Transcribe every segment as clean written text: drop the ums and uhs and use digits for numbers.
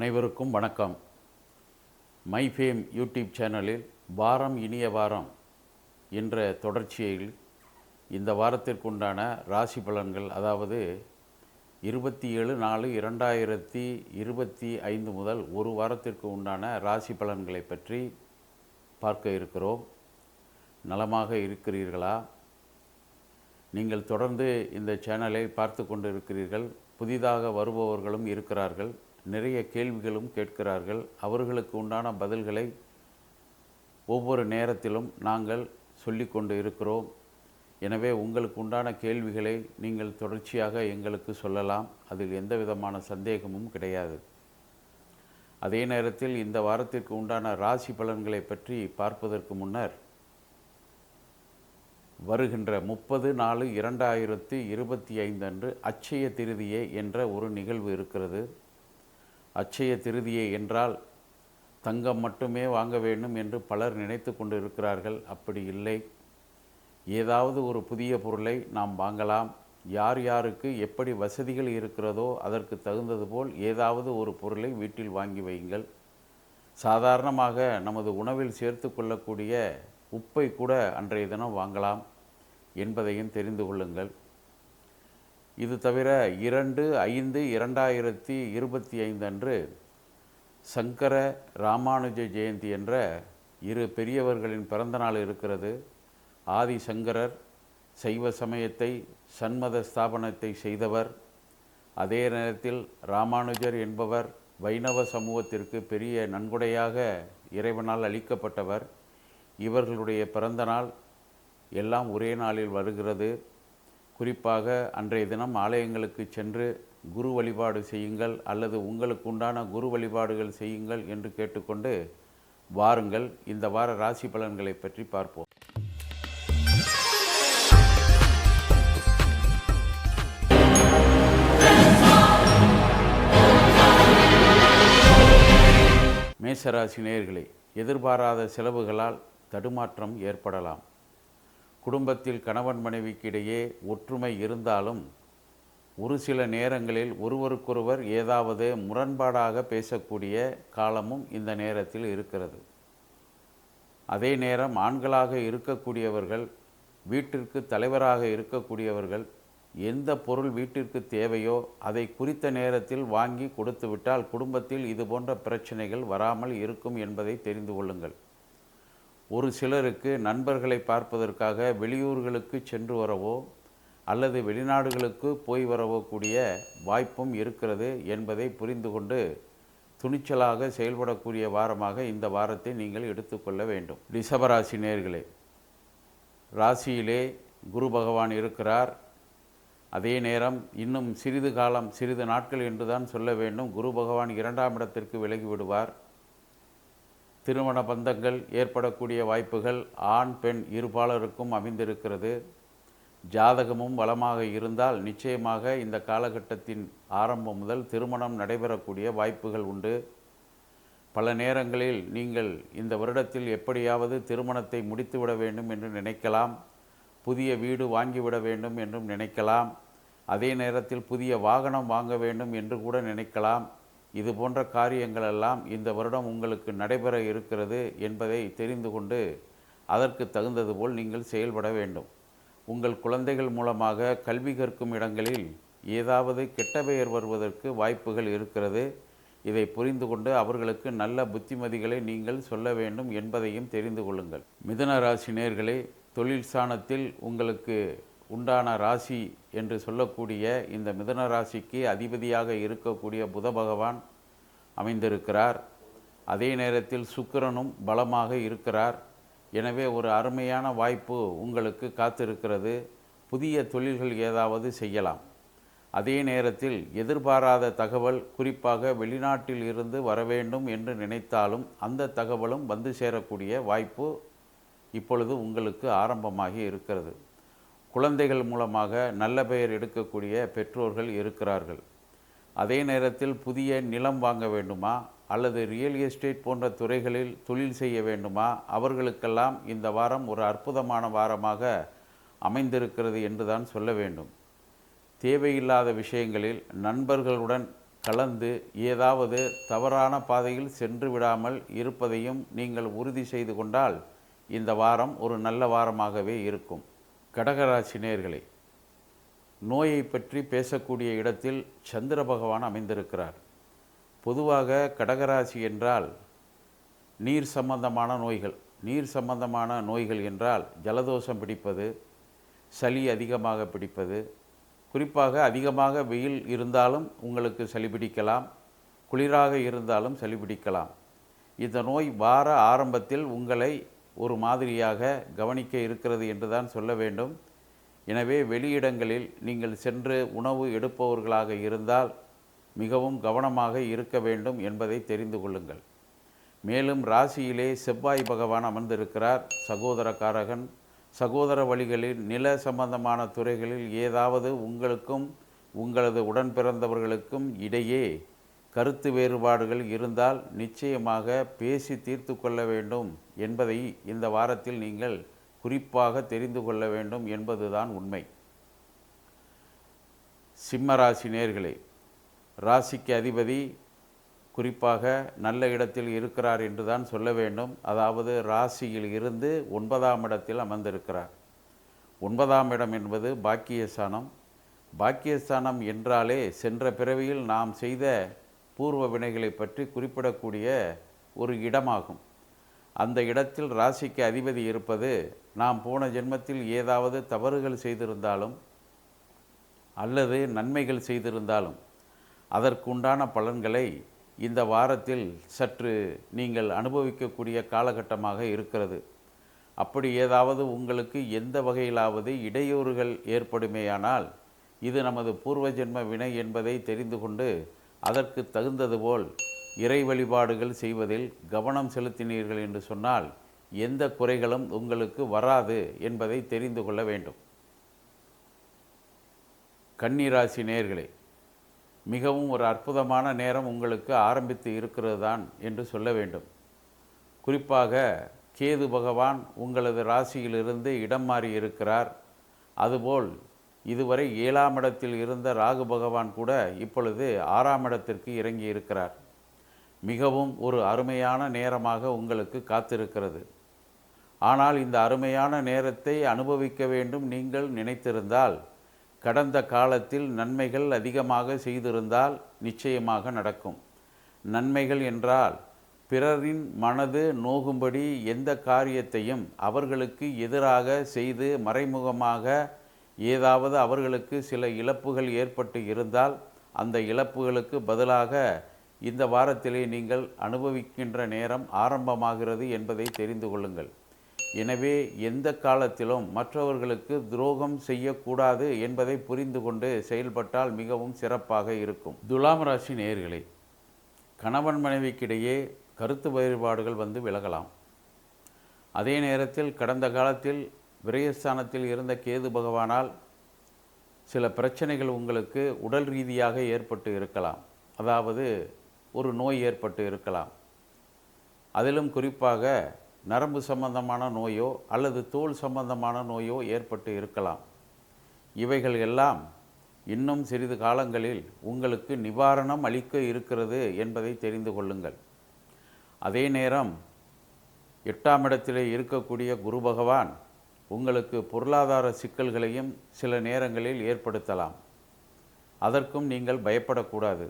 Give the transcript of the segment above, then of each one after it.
அனைவருக்கும் வணக்கம். மைஃபேம் யூடியூப் சேனலில் வாரம் இனிய வாரம் என்ற தொடர்ச்சியில் இந்த வாரத்திற்குண்டான ராசி பலன்கள், அதாவது 27/4/2025 முதல் ஒரு வாரத்திற்கு உண்டான ராசி பலன்களை பற்றி பார்க்க இருக்கிறோம். நலமாக இருக்கிறீர்களா? நீங்கள் தொடர்ந்து இந்த சேனலை பார்த்து கொண்டு இருக்கிறீர்கள். புதிதாக வருபவர்களும் இருக்கிறார்கள். நிறைய கேள்விகளும் கேட்கிறார்கள். அவர்களுக்கு உண்டான பதில்களை ஒவ்வொரு நேரத்திலும் நாங்கள் சொல்லிக்கொண்டு இருக்கிறோம். எனவே உங்களுக்கு உண்டான கேள்விகளை நீங்கள் தொடர்ச்சியாக எங்களுக்கு சொல்லலாம். அதில் எந்த விதமான சந்தேகமும் கிடையாது. அதே நேரத்தில் இந்த வாரத்திற்கு உண்டான ராசி பலன்களை பற்றி பார்ப்பதற்கு முன்னர், வருகின்ற 30/4/2025 அன்று அட்சய திருதியை என்ற ஒரு நிகழ்வு இருக்கிறது. அட்சய திருதியை என்றால் தங்கம் மட்டுமே வாங்க வேண்டும் என்று பலர் நினைத்து கொண்டு இருக்கிறார்கள். அப்படி இல்லை. ஏதாவது ஒரு புதிய பொருளை நாம் வாங்கலாம். யார் யாருக்கு எப்படி வசதிகள் இருக்கிறதோ அதற்கு தகுந்தது போல் ஏதாவது ஒரு பொருளை வீட்டில் வாங்கி வையுங்கள். சாதாரணமாக நமது உணவில் சேர்த்து கொள்ளக்கூடிய உப்பை கூட அன்றைய தினம் வாங்கலாம் என்பதையும் தெரிந்து கொள்ளுங்கள். இது தவிர 2/5/2025 அன்று சங்கர ராமானுஜ ஜெயந்தி என்ற இரு பெரியவர்களின் பிறந்தநாள் இருக்கிறது. ஆதி சங்கரர் சைவ சமயத்தை சன்மத ஸ்தாபனத்தை செய்தவர். அதே நேரத்தில் ராமானுஜர் என்பவர் வைணவ சமூகத்திற்கு பெரிய நன்கொடையாக இறைவனால் அளிக்கப்பட்டவர். இவர்களுடைய பிறந்தநாள் எல்லாம் ஒரே நாளில் வருகிறது. குறிப்பாக அன்றைய தினம் ஆலயங்களுக்கு சென்று குரு வழிபாடு செய்யுங்கள், அல்லது உங்களுக்கு உண்டான குரு வழிபாடுகள் செய்யுங்கள் என்று கேட்டுக்கொண்டு வாருங்கள் இந்த வார ராசி பலன்களை பற்றி பார்ப்போம். மேசராசி நேயர்களே, எதிர்பாராத செலவுகளால் தடுமாற்றம் ஏற்படலாம். குடும்பத்தில் கணவன் மனைவிக்கு இடையே ஒற்றுமை இருந்தாலும் ஒரு சில நேரங்களில் ஒருவருக்கொருவர் ஏதாவது முரண்பாடாக பேசக்கூடிய காலமும் இந்த நேரத்தில் இருக்கிறது. அதே நேரம் ஆண்களாக இருக்கக்கூடியவர்கள், வீட்டிற்கு தலைவராக இருக்கக்கூடியவர்கள், எந்த பொருள் வீட்டிற்கு தேவையோ அதை குறித்த நேரத்தில் வாங்கி கொடுத்துவிட்டால் குடும்பத்தில் இது போன்ற பிரச்சனைகள் வராமல் இருக்கும் என்பதை தெரிந்து கொள்ளுங்கள். ஒரு சிலருக்கு நண்பர்களை பார்ப்பதற்காக வெளியூர்களுக்கு சென்று வரவோ அல்லது வெளிநாடுகளுக்கு போய் வரவோ கூடிய வாய்ப்பும் இருக்கிறது என்பதை புரிந்து கொண்டு துணிச்சலாக செயல்படக்கூடிய வாரமாக இந்த வாரத்தை நீங்கள் எடுத்துக்கொள்ள வேண்டும். ரிஷபராசி நேயர்களே, ராசியிலே குரு பகவான் இருக்கிறார். அதே நேரம் இன்னும் சிறிது நாட்கள் என்றுதான் சொல்ல வேண்டும், குரு பகவான் 2ஆம் இடத்திற்கு விலகிவிடுவார். திருமண பந்தங்கள் ஏற்படக்கூடிய வாய்ப்புகள் ஆண் பெண் இருபாலருக்கும் அமைந்திருக்கிறது. ஜாதகமும் வளமாக இருந்தால் நிச்சயமாக இந்த காலகட்டத்தின் ஆரம்பம் முதல் திருமணம் நடைபெறக்கூடிய வாய்ப்புகள் உண்டு. பல நேரங்களில் நீங்கள் இந்த வருடத்தில் எப்படியாவது திருமணத்தை முடித்துவிட வேண்டும் என்று நினைக்கலாம். புதிய வீடு வாங்கிவிட வேண்டும் என்றும் நினைக்கலாம். அதே நேரத்தில் புதிய வாகனம் வாங்க வேண்டும் என்று கூட நினைக்கலாம். இது போன்ற காரியங்களெல்லாம் இந்த வருடம் உங்களுக்கு நடைபெற இருக்கிறது என்பதை தெரிந்து கொண்டு அதற்கு தகுந்தது போல் நீங்கள் செயல்பட வேண்டும். உங்கள் குழந்தைகள் மூலமாக கல்வி கற்கும் இடங்களில் ஏதாவது கெட்ட பெயர் வருவதற்கு வாய்ப்புகள் இருக்கிறது. இதை புரிந்து கொண்டு அவர்களுக்கு நல்ல புத்திமதிகளை நீங்கள் சொல்ல வேண்டும் என்பதையும் தெரிந்து கொள்ளுங்கள். மிதுன ராசி நேயர்களே, தொழில் ஸ்தானத்தில் உங்களுக்கு உண்டான ராசி என்று சொல்லக்கூடிய இந்த மிதுன ராசிக்கு அதிபதியாக இருக்கக்கூடிய புத பகவான் அமைந்திருக்கிறார். அதே நேரத்தில் சுக்கிரனும் பலமாக இருக்கிறார். எனவே ஒரு அருமையான வாய்ப்பு உங்களுக்கு காத்திருக்கிறது. புதிய தொழில்கள் ஏதாவது செய்யலாம். அதே நேரத்தில் எதிர்பாராத தகவல், குறிப்பாக வெளிநாட்டில் இருந்து வர வேண்டும் என்று நினைத்தாலும் அந்த தகவலும் வந்து சேரக்கூடிய வாய்ப்பு இப்பொழுது உங்களுக்கு ஆரம்பமாகி இருக்கிறது. குழந்தைகள் மூலமாக நல்ல பெயர் எடுக்கக்கூடிய பெற்றோர்கள் இருக்கிறார்கள். அதே நேரத்தில் புதிய நிலம் வாங்க வேண்டுமா அல்லது ரியல் எஸ்டேட் போன்ற துறைகளில் தொழில் செய்ய வேண்டுமா, அவர்களுக்கெல்லாம் இந்த வாரம் ஒரு அற்புதமான வாரமாக அமைந்திருக்கிறது என்றுதான் சொல்ல வேண்டும். தேவையில்லாத விஷயங்களில் நண்பர்களுடன் கலந்து ஏதாவது தவறான பாதையில் சென்று விடாமல் இருப்பதையும் நீங்கள் உறுதி செய்து கொண்டால் இந்த வாரம் ஒரு நல்ல வாரமாகவே இருக்கும். கடகராசி நேயர்களே, நோயை பற்றி பேசக்கூடிய இடத்தில் சந்திர பகவான் அமைந்திருக்கிறார். பொதுவாக கடகராசி என்றால் நீர் சம்பந்தமான நோய்கள். நீர் சம்பந்தமான நோய்கள் என்றால் ஜலதோஷம் பிடிப்பது, சளி அதிகமாக பிடிப்பது, குறிப்பாக அதிகமாக வெயில் இருந்தாலும் உங்களுக்கு சளி பிடிக்கலாம், குளிராக இருந்தாலும் சளி பிடிக்கலாம். இந்த நோய் வார ஆரம்பத்தில் உங்களை ஒரு மாதிரியாக கவனிக்க இருக்கிறது என்று தான் சொல்ல வேண்டும். எனவே வெளியிடங்களில் நீங்கள் சென்று உணவு எடுப்பவர்களாக இருந்தால் மிகவும் கவனமாக இருக்க வேண்டும் என்பதை தெரிந்து கொள்ளுங்கள். மேலும் ராசியிலே செவ்வாய் பகவான் அமர்ந்திருக்கிறார். சகோதரக்காரகன். சகோதர வழிகளில் நில சம்பந்தமான துறைகளில் ஏதாவது உங்களுக்கும் உங்களது உடன் பிறந்தவர்களுக்கும் இடையே கருத்து வேறுபாடுகள் இருந்தால் நிச்சயமாக பேசி தீர்த்து கொள்ள வேண்டும் என்பதை இந்த வாரத்தில் நீங்கள் குறிப்பாக தெரிந்து கொள்ள வேண்டும் என்பதுதான் உண்மை. சிம்ம ராசி நேயர்களே, ராசிக்கு அதிபதி குறிப்பாக நல்ல இடத்தில் இருக்கிறார் என்று தான் சொல்ல வேண்டும். அதாவது ராசியில் இருந்து 9ஆம் இடத்தில் அமர்ந்திருக்கிறார். 9ஆம் இடம் என்பது பாக்கியஸ்தானம். பாக்கியஸ்தானம் என்றாலே சென்ற பிறவியில் நாம் செய்த பூர்வ வினைகளை பற்றி குறிப்பிடக்கூடிய ஒரு இடமாகும். அந்த இடத்தில் ராசிக்கு அதிபதி இருப்பது நாம் போன ஜென்மத்தில் ஏதாவது தவறுகள் செய்திருந்தாலும் அல்லது நன்மைகள் செய்திருந்தாலும் அதற்குண்டான பலன்களை இந்த வாரத்தில் சற்று நீங்கள் அனுபவிக்கக்கூடிய காலகட்டமாக இருக்கிறது. அப்படி ஏதாவது உங்களுக்கு எந்த வகையிலாவது இடையூறுகள் ஏற்படுமேயானால் இது நமது பூர்வ ஜென்ம வினை என்பதை தெரிந்து கொண்டு அதற்கு தகுந்தது போல் இறை வழிபாடுகள் செய்வதில் கவனம் செலுத்தினீர்கள் என்று சொன்னால் எந்த குறைகளும் உங்களுக்கு வராது என்பதை தெரிந்து கொள்ள வேண்டும். கன்னி ராசி நேயர்களே, மிகவும் ஒரு அற்புதமான நேரம் உங்களுக்கு ஆரம்பித்து இருக்கிறது தான் என்று சொல்ல வேண்டும். குறிப்பாக கேது பகவான் உங்களது ராசியிலிருந்து இடம் மாறி இருக்கிறார். அதுபோல் இதுவரை 7ஆம் இடத்தில் இருந்த ராகு பகவான் கூட இப்பொழுது 6ஆம் இடத்திற்கு இறங்கி இருக்கிறார். மிகவும் ஒரு அருமையான நேரமாக உங்களுக்கு காத்திருக்கிறது. ஆனால் இந்த அருமையான நேரத்தை அனுபவிக்க வேண்டும் நீங்கள் நினைத்திருந்தால் கடந்த காலத்தில் நன்மைகள் அதிகமாக செய்திருந்தால் நிச்சயமாக நடக்கும். நன்மைகள் என்றால் பிறரின் மனது நோகும்படி எந்த காரியத்தையும் அவர்களுக்கு எதிராக செய்து மறைமுகமாக ஏதாவது அவர்களுக்கு சில இழப்புகள் ஏற்பட்டு இருந்தால் அந்த இழப்புகளுக்கு பதிலாக இந்த வாரத்திலே நீங்கள் அனுபவிக்கின்ற நேரம் ஆரம்பமாகிறது என்பதை தெரிந்து கொள்ளுங்கள். எனவே எந்த காலத்திலும் மற்றவர்களுக்கு துரோகம் செய்யக்கூடாது என்பதை புரிந்து கொண்டு செயல்பட்டால் மிகவும் சிறப்பாக இருக்கும். துலாம் ராசி நேயர்களே, கணவன் மனைவிக்கிடையே கருத்து வேறுபாடுகள் வந்து விலகலாம். அதே நேரத்தில் கடந்த காலத்தில் விரயஸ்தானத்தில் இருந்த கேது பகவானால் சில பிரச்சனைகள் உங்களுக்கு உடல் ரீதியாக ஏற்பட்டு இருக்கலாம். அதாவது ஒரு நோய் ஏற்பட்டு இருக்கலாம். அதிலும் குறிப்பாக நரம்பு சம்பந்தமான நோயோ அல்லது தோல் சம்பந்தமான நோயோ ஏற்பட்டு இருக்கலாம். இவைகள் எல்லாம் இன்னும் சிறிது காலங்களில் உங்களுக்கு நிவாரணம் அளிக்க இருக்கிறது என்பதை தெரிந்து கொள்ளுங்கள். அதே நேரம் 8ஆம் இடத்திலே இருக்கக்கூடிய குரு பகவான் உங்களுக்கு பொருளாதார சிக்கல்களையும் சில நேரங்களில் ஏற்படுத்தலாம். அதற்கும் நீங்கள் பயப்படக்கூடாது.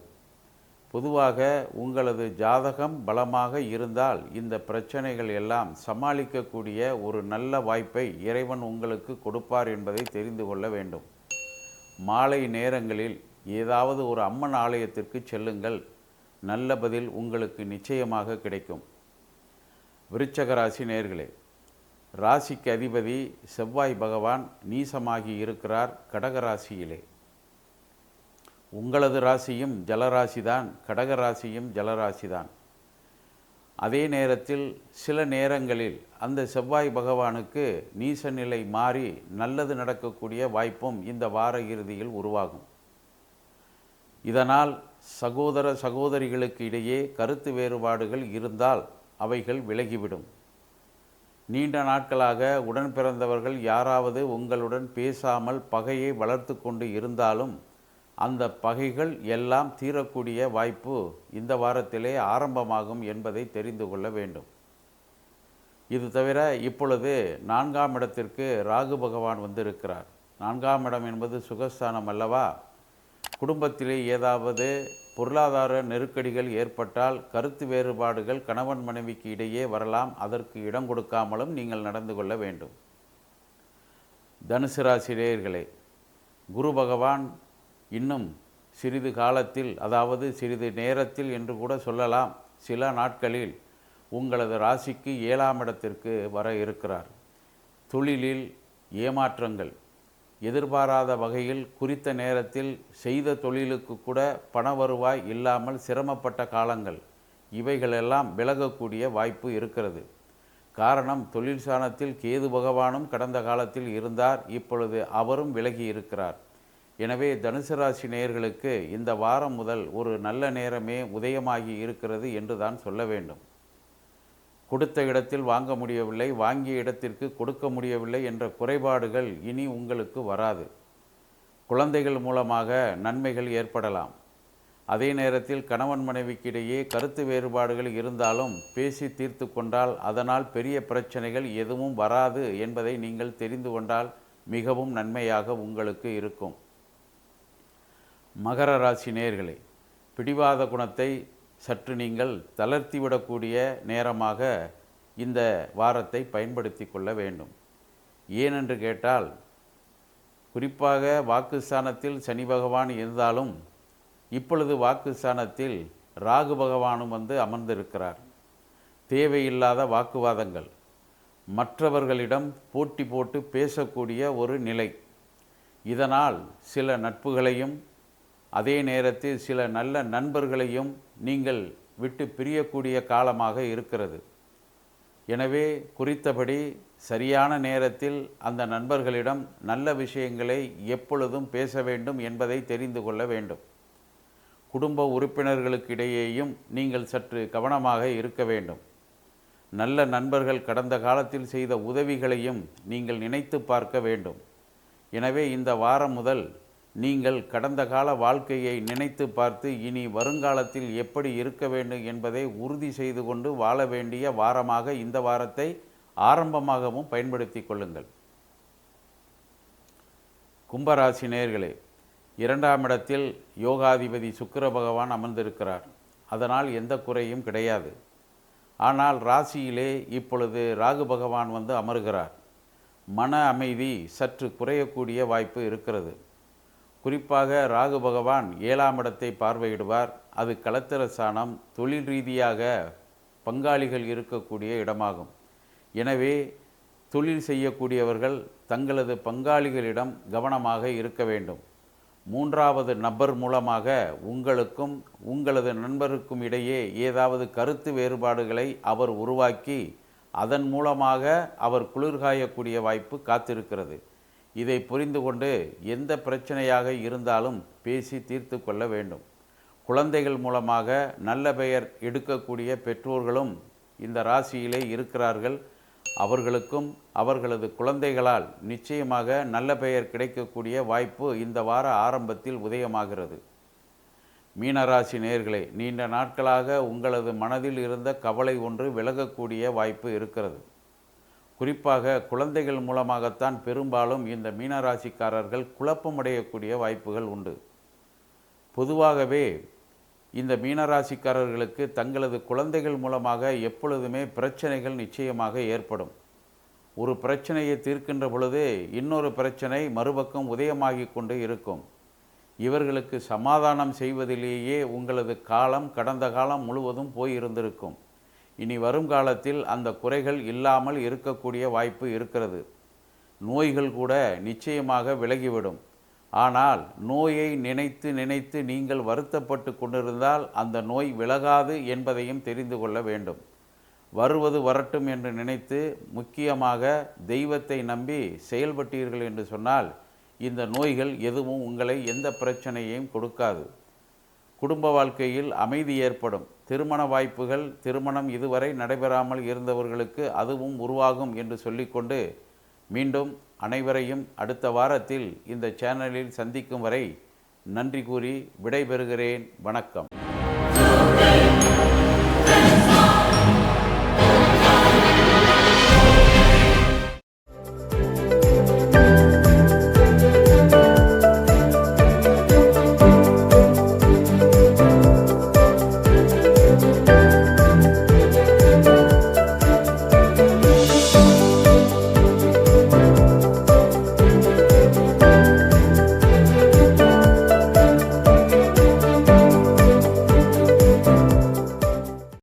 பொதுவாக உங்களது ஜாதகம் பலமாக இருந்தால் இந்த பிரச்சனைகள் எல்லாம் சமாளிக்கக்கூடிய ஒரு நல்ல வாய்ப்பை இறைவன் உங்களுக்கு கொடுப்பார் என்பதை தெரிந்து கொள்ள வேண்டும். மாலை நேரங்களில் ஏதாவது ஒரு அம்மன் ஆலயத்திற்கு செல்லுங்கள். நல்ல பதில் உங்களுக்கு நிச்சயமாக கிடைக்கும். விருச்சக ராசி நேயர்களே, ராசிக்கு அதிபதி செவ்வாய் பகவான் நீசமாகி இருக்கிறார் கடகராசியிலே. உங்களது ராசியும் ஜலராசிதான், கடகராசியும் ஜலராசிதான். அதே நேரத்தில் சில நேரங்களில் அந்த செவ்வாய் பகவானுக்கு நீச நிலை மாறி நல்லது நடக்கக்கூடிய வாய்ப்பும் இந்த வார இறுதியில் உருவாகும். இதனால் சகோதர சகோதரிகளுக்கு இடையே கருத்து வேறுபாடுகள் இருந்தால் அவைகள் விலகிவிடும். நீண்ட நாட்களாக உடன் பிறந்தவர்கள் யாராவது உங்களுடன் பேசாமல் பகையை வளர்த்து கொண்டு இருந்தாலும் அந்த பகைகள் எல்லாம் தீரக்கூடிய வாய்ப்பு இந்த வாரத்திலே ஆரம்பமாகும் என்பதை தெரிந்து கொள்ள வேண்டும். இது தவிர இப்பொழுது 4ஆம் இடத்திற்கு ராகு பகவான் வந்திருக்கிறார். 4ஆம் இடம் என்பது சுகஸ்தானம் அல்லவா? குடும்பத்திலே ஏதாவது பொருளாதார நெருக்கடிகள் ஏற்பட்டால் கருத்து வேறுபாடுகள் கணவன் மனைவிக்கு இடையே வரலாம். அதற்கு இடம் கொடுக்காமலும் நீங்கள் நடந்து கொள்ள வேண்டும். தனுசு ராசி நேயர்களே, குரு பகவான் இன்னும் சிறிது காலத்தில், அதாவது சிறிது நேரத்தில் என்று கூட சொல்லலாம், சில நாட்களில் உங்களது ராசிக்கு 7ஆம் இடத்திற்கு வர இருக்கிறார். தொழிலில் ஏமாற்றங்கள், எதிர்பாராத வகையில் குறித்த நேரத்தில் செய்த தொழிலுக்கு கூட பண வருவாய் இல்லாமல் சிரமப்பட்ட காலங்கள், இவைகளெல்லாம் விலகக்கூடிய வாய்ப்பு இருக்கிறது. காரணம், தொழில் ஸ்தானத்தில் கேது பகவானும் கடந்த காலத்தில் இருந்தார், இப்பொழுது அவரும் விலகி இருக்கிறார். எனவே தனுசு ராசி நேயர்களுக்கு இந்த வாரம் முதல் ஒரு நல்ல நேரமே உதயமாகி இருக்கிறது என்று தான் சொல்ல வேண்டும். கொடுத்த இடத்தில் வாங்க முடியவில்லை, வாங்கிய இடத்திற்கு கொடுக்க முடியவில்லை என்ற குறைபாடுகள் இனி உங்களுக்கு வராது. குழந்தைகள் மூலமாக நன்மைகள் ஏற்படலாம். அதே நேரத்தில் கணவன் மனைவிக்கிடையே கருத்து வேறுபாடுகள் இருந்தாலும் பேசி தீர்த்து கொண்டால் அதனால் பெரிய பிரச்சனைகள் எதுவும் வராது என்பதை நீங்கள் தெரிந்து கொண்டால் மிகவும் நன்மையாக உங்களுக்கு இருக்கும். மகர ராசி நேயர்களே, பிடிவாத குணத்தை சற்று நீங்கள் தளர்த்திவிடக்கூடிய நேரமாக இந்த வாரத்தை பயன்படுத்தி கொள்ள வேண்டும். ஏனென்று கேட்டால், குறிப்பாக வாக்குஸ்தானத்தில் சனி பகவான் இருந்தாலும் இப்பொழுது வாக்குஸ்தானத்தில் ராகு பகவானும் வந்து அமர்ந்திருக்கிறார். தேவையில்லாத வாக்குவாதங்கள், மற்றவர்களிடம் போட்டி போட்டு பேசக்கூடிய ஒரு நிலை, இதனால் சில நட்புகளையும் அதே நேரத்தில் சில நல்ல நண்பர்களையும் நீங்கள் விட்டு பிரியக்கூடிய காலமாக இருக்கிறது. எனவே குறித்தபடி சரியான நேரத்தில் அந்த நண்பர்களிடம் நல்ல விஷயங்களை எப்பொழுதும் பேச வேண்டும் என்பதை தெரிந்து கொள்ள வேண்டும். குடும்ப உறுப்பினர்களுக்கிடையேயும் நீங்கள் சற்று கவனமாக இருக்க வேண்டும். நல்ல நண்பர்கள் கடந்த காலத்தில் செய்த உதவிகளையும் நீங்கள் நினைத்து பார்க்க வேண்டும். எனவே இந்த வாரம் முதல் நீங்கள் கடந்த கால வாழ்க்கையை நினைத்து பார்த்து இனி வருங்காலத்தில் எப்படி இருக்க வேண்டும் என்பதை உறுதி செய்து கொண்டு வாழ வேண்டிய வாரமாக இந்த வாரத்தை ஆரம்பமாகவும் பயன்படுத்தி கொள்ளுங்கள். கும்பராசி நேயர்களே, 2ஆம் இடத்தில் யோகாதிபதி சுக்கிர பகவான் அமர்ந்திருக்கிறார். அதனால் எந்த குறையும் கிடையாது. ஆனால் ராசியிலே இப்பொழுது ராகு பகவான் வந்து அமர்கிறார். மன அமைதி சற்று குறையக்கூடிய வாய்ப்பு இருக்கிறது. குறிப்பாக ராகு பகவான் 7ஆம் இடத்தை பார்வையிடுவார். அது களத்திர ஸ்தானம், தொழில் ரீதியாக பங்காளிகள் இருக்கக்கூடிய இடமாகும். எனவே தொழில் செய்யக்கூடியவர்கள் தங்களது பங்காளிகளிடம் கவனமாக இருக்க வேண்டும். 3வது நபர் மூலமாக உங்களுக்கும் உங்களது நண்பருக்கும் இடையே ஏதாவது கருத்து வேறுபாடுகளை அவர் உருவாக்கி அதன் மூலமாக அவர் குளிர்காயக்கூடிய வாய்ப்பு காத்திருக்கிறது. இதை புரிந்து கொண்டு எந்த பிரச்சனையாக இருந்தாலும் பேசி தீர்த்து கொள்ள வேண்டும். குழந்தைகள் மூலமாக நல்ல பெயர் எடுக்கக்கூடிய பெற்றோர்களும் இந்த ராசியிலே இருக்கிறார்கள். அவர்களுக்கும் அவர்களது குழந்தைகளால் நிச்சயமாக நல்ல பெயர் கிடைக்கக்கூடிய வாய்ப்பு இந்த வார ஆரம்பத்தில் உதயமாகிறது. மீனராசி நேயர்களே, நீண்ட நாட்களாக உங்களது மனதில் இருந்த கவலை ஒன்று விலகக்கூடிய வாய்ப்பு இருக்கிறது. குறிப்பாக குழந்தைகள் மூலமாகத்தான் பெரும்பாலும் இந்த மீனராசிக்காரர்கள் குழப்பமடையக்கூடிய வாய்ப்புகள் உண்டு. பொதுவாகவே இந்த மீனராசிக்காரர்களுக்கு தங்களது குழந்தைகள் மூலமாக எப்பொழுதுமே பிரச்சனைகள் நிச்சயமாக ஏற்படும். ஒரு பிரச்சனையை தீர்க்கின்ற பொழுது இன்னொரு பிரச்சனை மறுபக்கம் உதயமாகி கொண்டு இருக்கும். இவர்களுக்கு சமாதானம் செய்வதிலேயே உங்களது காலம் கடந்த காலம் முழுவதும் போயிருந்திருக்கும். இனி வரும் காலத்தில் அந்த குறைகள் இல்லாமல் இருக்கக்கூடிய வாய்ப்பு இருக்கிறது. நோய்கள் கூட நிச்சயமாக விலகிவிடும். ஆனால் நோயை நினைத்து நினைத்து நீங்கள் வருத்தப்பட்டு கொண்டிருந்தால் அந்த நோய் விலகாது என்பதையும் தெரிந்து கொள்ள வேண்டும். வருவது வரட்டும் என்று நினைத்து முக்கியமாக தெய்வத்தை நம்பி செயல்பட்டீர்கள் என்று சொன்னால் இந்த நோய்கள் எதுவும் உங்களை எந்த பிரச்சனையையும் கொடுக்காது. குடும்ப வாழ்க்கையில் அமைதி ஏற்படும். திருமண வாய்ப்புகள், திருமணம் இதுவரை நடைபெறாமல் இருந்தவர்களுக்கு அதுவும் உருவாகும் என்று சொல்லிக்கொண்டு மீண்டும் அனைவரையும் அடுத்த வாரத்தில் இந்த சேனலில் சந்திக்கும் வரை நன்றி கூறி விடைபெறுகிறேன். வணக்கம்.